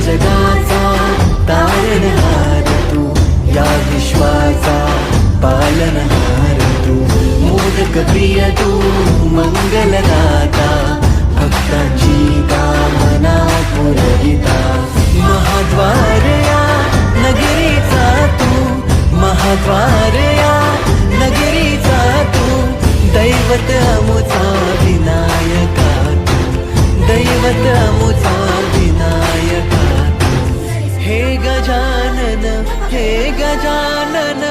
जगाचा तारणहार तू, या विश्वाचा पालनहार तू, मोदक प्रिय तू, मंगलदाता, भक्तांची कामना पुरविता, महाद्वार या नगरीचा तू, महाद्वार या नगरीचा तू, दैवत अमुचा विनायका तू, दैवत अमुचा विनायका तू. हे गजानन, हे गजानन,